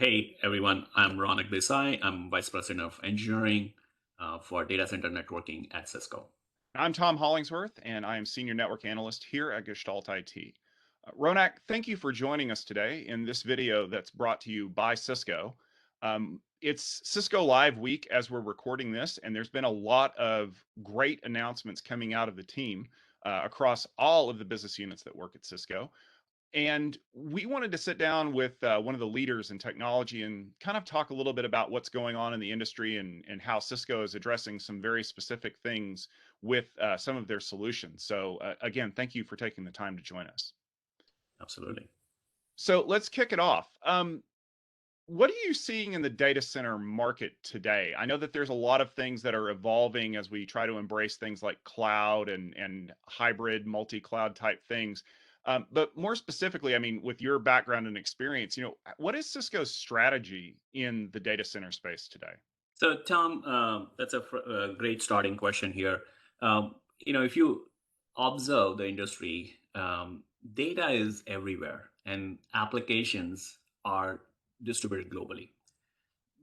Hey everyone, I'm Ronak Desai. I'm Vice President of Engineering for Data Center Networking at Cisco. I'm Tom Hollingsworth, and I am Senior Network Analyst here at Gestalt IT. Ronak, thank you for joining us today in this video that's brought to you by Cisco. It's Cisco Live Week as we're recording this, and there's been a lot of great announcements coming out of the team across all of the business units that work at Cisco. And we wanted to sit down with one of the leaders in technology and kind of talk a little bit about what's going on in the industry and how Cisco is addressing some very specific things with some of their solutions. So again, thank you for taking the time to join us. Absolutely. So let's kick it off. What are you seeing in the data center market today? I know that there's a lot of things that are evolving as we try to embrace things like cloud and hybrid multi-cloud type things. But more specifically, I mean, with your background and experience, what is Cisco's strategy in the data center space today? So Tom, that's a great starting question here. If you observe the industry, data is everywhere and applications are distributed globally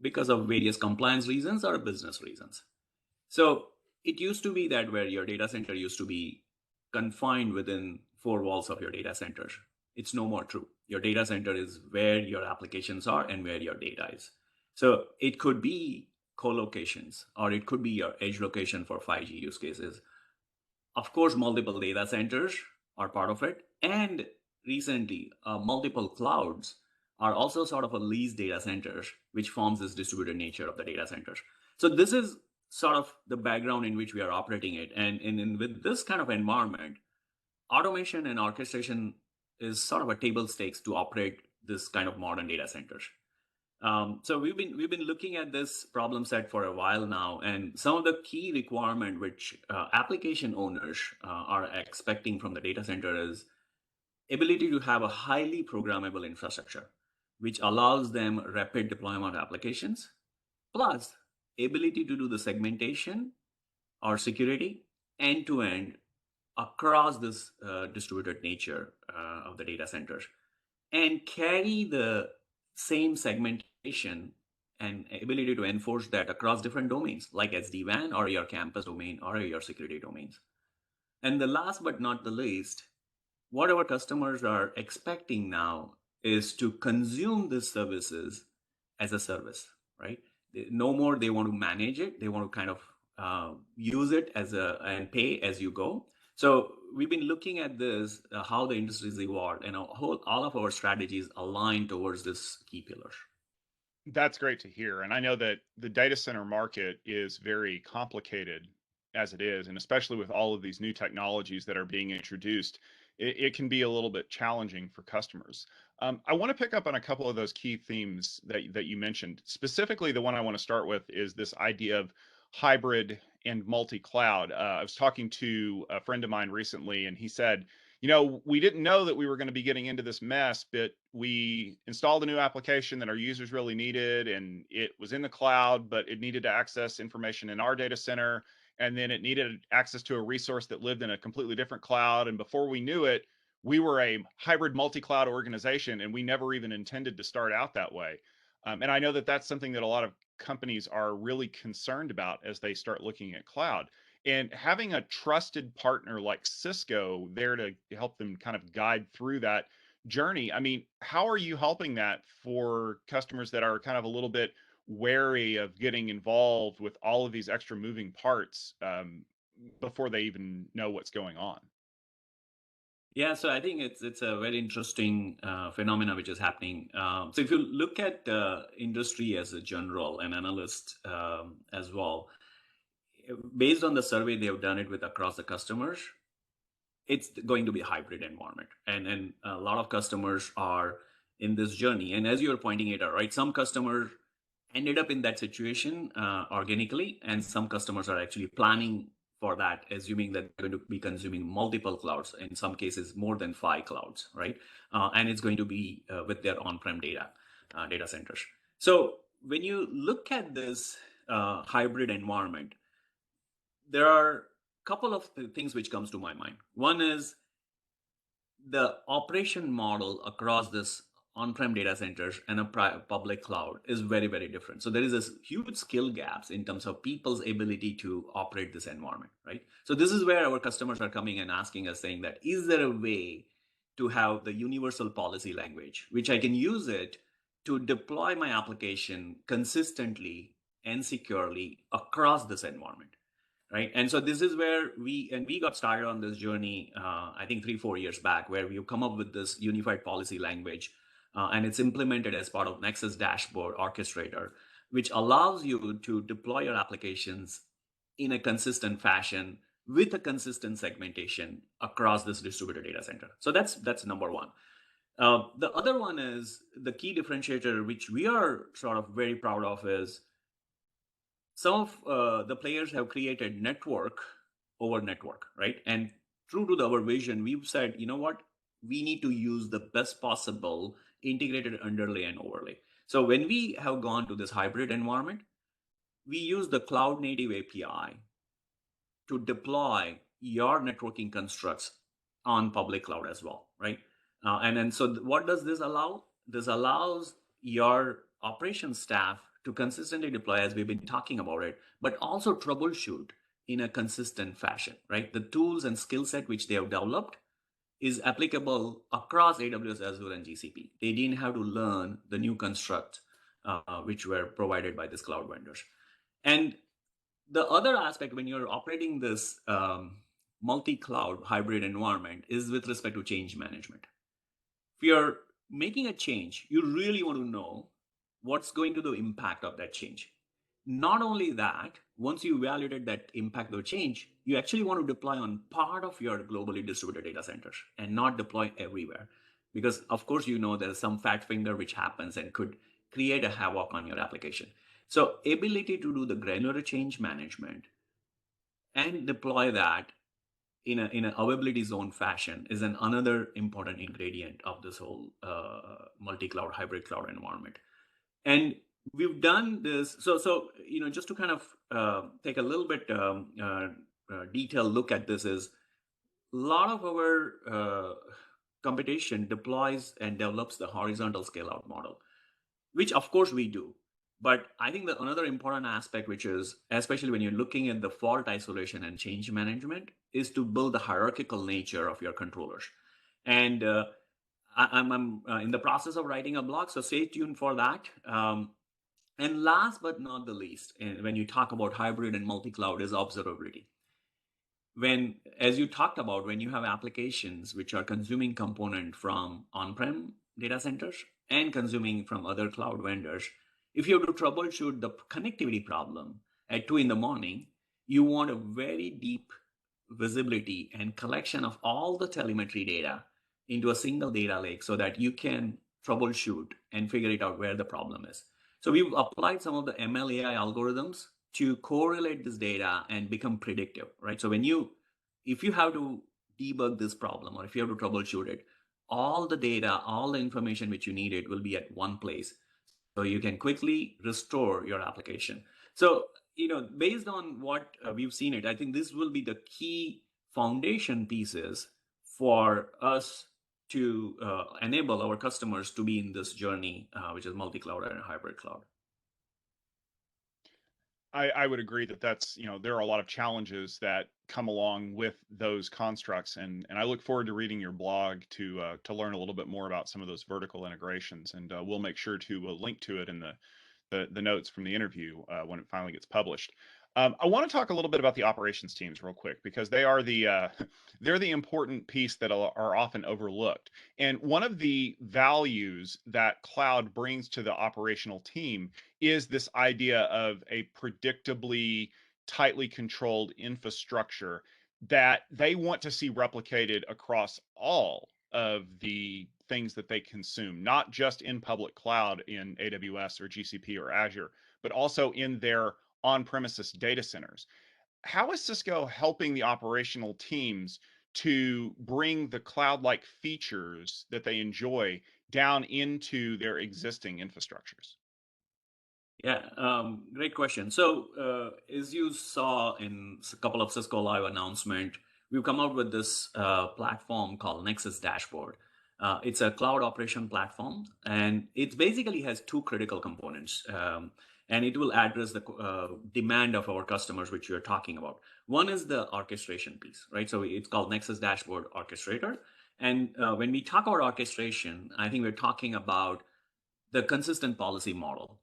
because of various compliance reasons or business reasons. So it used to be that where your data center used to be confined within four walls of your data center. It's no more true. Your data center is where your applications are and where your data is. So it could be co-locations or it could be your edge location for 5G use cases. Of course, multiple data centers are part of it. And recently, multiple clouds are also sort of a leased data centers, which forms this distributed nature of the data centers. So this is sort of the background in which we are operating it. And with this kind of environment, automation and orchestration is sort of a table stakes to operate this kind of modern data centers. So we've been looking at this problem set for a while now, and some of the key requirement which application owners are expecting from the data center is ability to have a highly programmable infrastructure, which allows them rapid deployment of applications, plus ability to do the segmentation or security end to end across this distributed nature of the data centers and carry the same segmentation and ability to enforce that across different domains like SD-WAN or your campus domain or your security domains. And the last but not the least, what our customers are expecting now is to consume these services as a service, right? No more they want to manage it. They want to kind of use it and pay as you go. So we've been looking at this, how the industry has evolved, and all of our strategies align towards this key pillars. That's great to hear. And I know that the data center market is very complicated as it is, and especially with all of these new technologies that are being introduced, it can be a little bit challenging for customers. I want to pick up on a couple of those key themes that you mentioned. Specifically, the one I want to start with is this idea of hybrid and multi-cloud. I was talking to a friend of mine recently, and he said, we didn't know that we were going to be getting into this mess, but we installed a new application that our users really needed, and it was in the cloud, but it needed to access information in our data center, and then it needed access to a resource that lived in a completely different cloud. And before we knew it, we were a hybrid multi-cloud organization, and we never even intended to start out that way. And I know that that's something that a lot of companies are really concerned about as they start looking at cloud. And having a trusted partner like Cisco there to help them kind of guide through that journey. I mean, how are you helping that for customers that are kind of a little bit wary of getting involved with all of these extra moving parts before they even know what's going on? Yeah, so I think it's a very interesting phenomena which is happening. So if you look at industry as a general, an analyst as well, based on the survey they have done it with across the customers, it's going to be a hybrid environment, and a lot of customers are in this journey. And as you're pointing it out, right, some customers ended up in that situation organically, and some customers are actually planning for that, assuming that they're going to be consuming multiple clouds, in some cases more than 5 clouds, right? And it's going to be with their on-prem data centers. So when you look at this hybrid environment, there are a couple of things which comes to my mind. One is the operation model across this on-prem data centers and a public cloud is very, very different. So there is this huge skill gaps in terms of people's ability to operate this environment, right? So this is where our customers are coming and asking us, saying that, is there a way to have the universal policy language, which I can use it to deploy my application consistently and securely across this environment? Right. And so this is where we got started on this journey, I think 3-4 years back, where we've come up with this unified policy language, and it's implemented as part of Nexus dashboard orchestrator, which allows you to deploy your applications in a consistent fashion with a consistent segmentation across this distributed data center. So that's number one. The other one is the key differentiator, which we are sort of very proud of, is some of the players have created network over network, right? And true to our vision, we've said, you know what, we need to use the best possible integrated underlay and overlay. So when we have gone to this hybrid environment, we use the cloud native API to deploy your networking constructs on public cloud as well, right? And then so what does this allow? This allows your operations staff to consistently deploy, as we've been talking about it, but also troubleshoot in a consistent fashion, right? The tools and skill set which they have developed is applicable across AWS, Azure, and GCP. They didn't have to learn the new constructs which were provided by these cloud vendors. And the other aspect when you're operating this multi-cloud hybrid environment is with respect to change management. If you're making a change, you really want to know what's going to be the impact of that change. Not only that, once you evaluated that impact of change, you actually want to deploy on part of your globally distributed data centers and not deploy everywhere. Because of course, you know, there's some fat finger which happens and could create a havoc on your application. So ability to do the granular change management and deploy that in an availability zone fashion is another important ingredient of this whole multi-cloud hybrid cloud environment. And we've done this. So you know, just to kind of take a little bit detailed look at this, is a lot of our competition deploys and develops the horizontal scale out model, which of course we do. But I think that another important aspect, which is especially when you're looking at the fault isolation and change management, is to build the hierarchical nature of your controllers. And I'm in the process of writing a blog, so stay tuned for that. And last but not the least, when you talk about hybrid and multi-cloud, is observability. When, as you talked about, when you have applications which are consuming component from on-prem data centers and consuming from other cloud vendors, if you have to troubleshoot the connectivity problem at 2 in the morning, you want a very deep visibility and collection of all the telemetry data into a single data lake so that you can troubleshoot and figure it out where the problem is. So we've applied some of the ML AI algorithms to correlate this data and become predictive, right? So if you have to debug this problem or if you have to troubleshoot it, all the data, all the information which you needed will be at one place. So you can quickly restore your application. So, you know, based on what we've seen it, I think this will be the key foundation pieces for us to enable our customers to be in this journey, which is multi-cloud and hybrid cloud. I would agree that that's, you know, there are a lot of challenges that come along with those constructs, and I look forward to reading your blog to learn a little bit more about some of those vertical integrations, and we'll make sure to link to it in the notes from the interview when it finally gets published. I want to talk a little bit about the operations teams real quick, because they are the they're the important piece that are often overlooked. And one of the values that cloud brings to the operational team is this idea of a predictably tightly controlled infrastructure that they want to see replicated across all of the things that they consume, not just in public cloud in AWS or GCP or Azure, but also in their on-premises data centers. How is Cisco helping the operational teams to bring the cloud-like features that they enjoy down into their existing infrastructures? Yeah, great question. So as you saw in a couple of Cisco Live announcement, we've come out with this platform called Nexus Dashboard. It's a cloud operation platform, and it basically has two critical components. And it will address the demand of our customers, which you're talking about. One is the orchestration piece, right? So it's called Nexus Dashboard Orchestrator. And when we talk about orchestration, I think we're talking about the consistent policy model,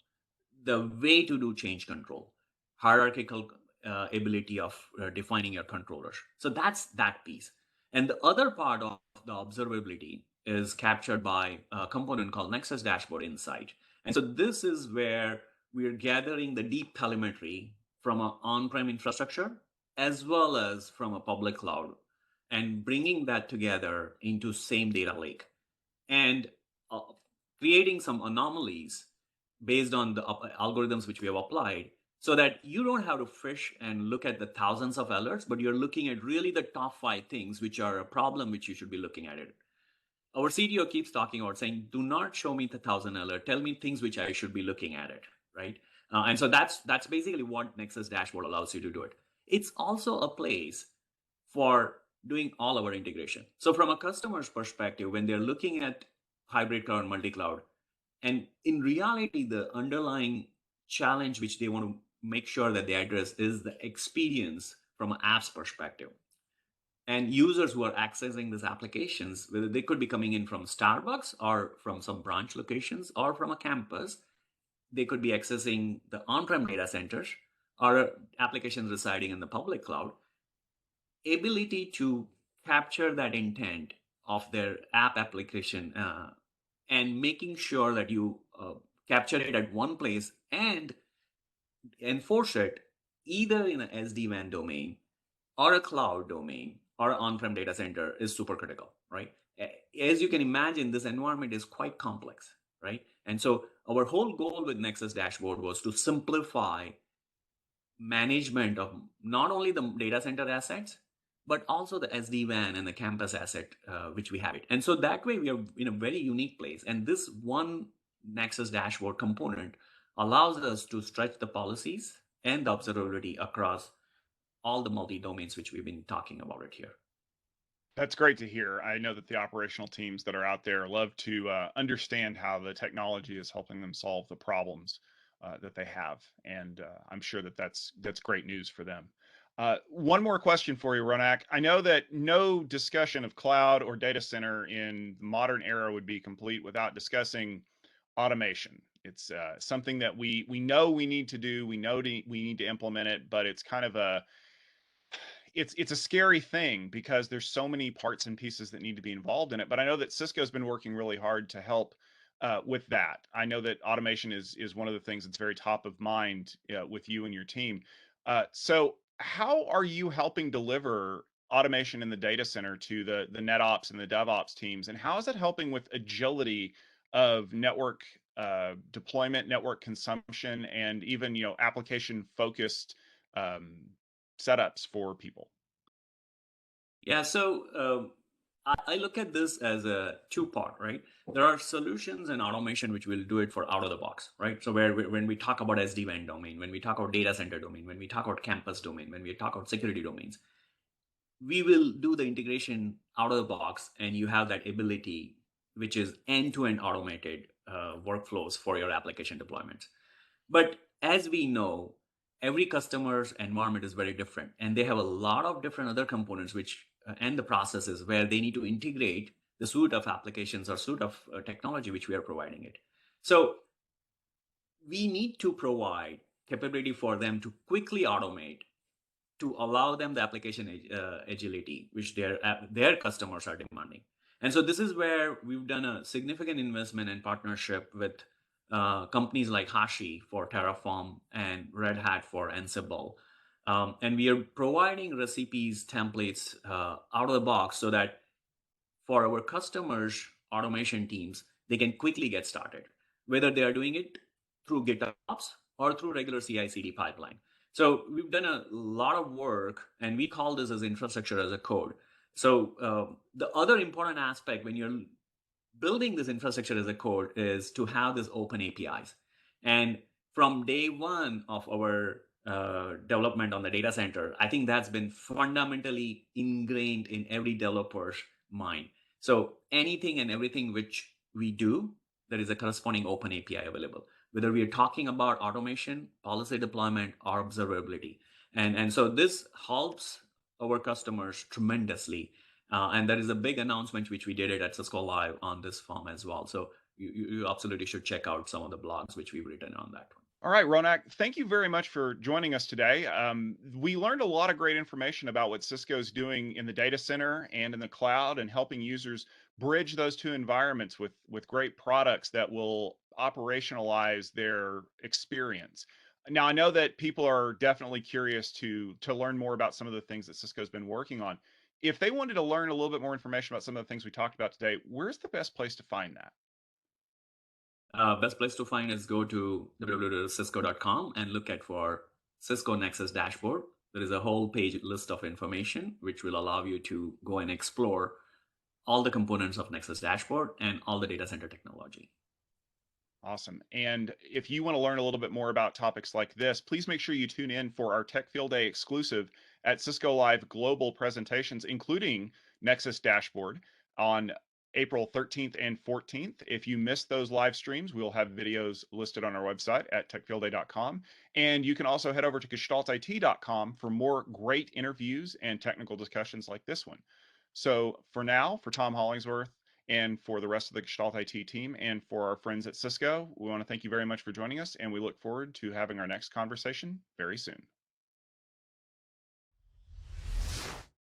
the way to do change control, hierarchical ability of defining your controllers. So that's that piece. And the other part of the observability is captured by a component called Nexus Dashboard Insight. And so this is where we're gathering the deep telemetry from an on-prem infrastructure as well as from a public cloud and bringing that together into same data lake and uh, creating some anomalies based on the algorithms which we have applied so that you don't have to fish and look at the thousands of alerts, but you're looking at really the top five things which are a problem which you should be looking at it. Our CTO keeps talking about saying, do not show me the thousand alert, tell me things which I should be looking at it, right? And so that's basically what Nexus Dashboard allows you to do it. It's also a place for doing all our integration. So from a customer's perspective, when they're looking at hybrid cloud, multi-cloud, and in reality, the underlying challenge which they want to make sure that they address is the experience from an app's perspective. And users who are accessing these applications, whether they could be coming in from Starbucks or from some branch locations or from a campus, they could be accessing the on-prem data centers or applications residing in the public cloud. Ability to capture that intent of their app application and making sure that you capture it at one place and enforce it either in an SD-WAN domain or a cloud domain or an on-prem data center is super critical, right? As you can imagine, this environment is quite complex, right? And so our whole goal with Nexus Dashboard was to simplify management of not only the data center assets, but also the SD-WAN and the campus asset, which we have it. And so that way we are in a very unique place. And this one Nexus Dashboard component allows us to stretch the policies and the observability across all the multi-domains, which we've been talking about it here. That's great to hear. I know that the operational teams that are out there love to understand how the technology is helping them solve the problems that they have, and I'm sure that that's great news for them. One more question for you, Ronak. I know that no discussion of cloud or data center in the modern era would be complete without discussing automation. It's something that we know we need to do. We know we need to implement it, but it's kind of a it's a scary thing because there's so many parts and pieces that need to be involved in it. But I know that Cisco's been working really hard to help with that. I know that automation is one of the things that's very top of mind with you and your team. So how are you helping deliver automation in the data center to the NetOps and the DevOps teams, and how is it helping with agility of network deployment, network consumption, and even application focused um, setups for people? Yeah, so I look at this as a two-part, right? There are solutions and automation which will do it for out of the box, right? So when we talk about SD-WAN domain, when we talk about data center domain, when we talk about campus domain, when we talk about security domains, we will do the integration out of the box, and you have that ability, which is end-to-end automated workflows for your application deployments. But as we know, every customer's environment is very different, and they have a lot of different other components which and the processes where they need to integrate the suite of applications or suite of technology which we are providing it. So we need to provide capability for them to quickly automate to allow them the application agility which their customers are demanding. And so this is where we've done a significant investment and partnership with companies like Hashi for Terraform and Red Hat for Ansible. And we are providing recipes, templates out of the box so that for our customers, automation teams, they can quickly get started, whether they are doing it through GitOps or through regular CI/CD pipeline. So we've done a lot of work, and we call this as infrastructure as a code. So the other important aspect when you're building this infrastructure as a code is to have this open APIs. And from day one of our development on the data center, I think that's been fundamentally ingrained in every developer's mind. So anything and everything which we do, there is a corresponding open API available, whether we are talking about automation, policy deployment, or observability. And so this helps our customers tremendously. And there is a big announcement which we did it at Cisco Live on this form as well. So you absolutely should check out some of the blogs which we've written on that one. All right, Ronak, thank you very much for joining us today. We learned a lot of great information about what Cisco is doing in the data center and in the cloud and helping users bridge those two environments with great products that will operationalize their experience. Now, I know that people are definitely curious to learn more about some of the things that Cisco's been working on. If they wanted to learn a little bit more information about some of the things we talked about today, where's the best place to find that? Best place to find is go to www.cisco.com and look at for Cisco Nexus dashboard. There is a whole page list of information which will allow you to go and explore all the components of Nexus dashboard and all the data center technology. Awesome. And if you want to learn a little bit more about topics like this, please make sure you tune in for our Tech Field Day exclusive at Cisco Live Global presentations, including Nexus Dashboard on April 13th and 14th. If you missed those live streams, we'll have videos listed on our website at techfieldday.com. And you can also head over to gestaltit.com for more great interviews and technical discussions like this one. So for now, for Tom Hollingsworth, and for the rest of the Gestalt IT team and for our friends at Cisco, we want to thank you very much for joining us, and we look forward to having our next conversation very soon.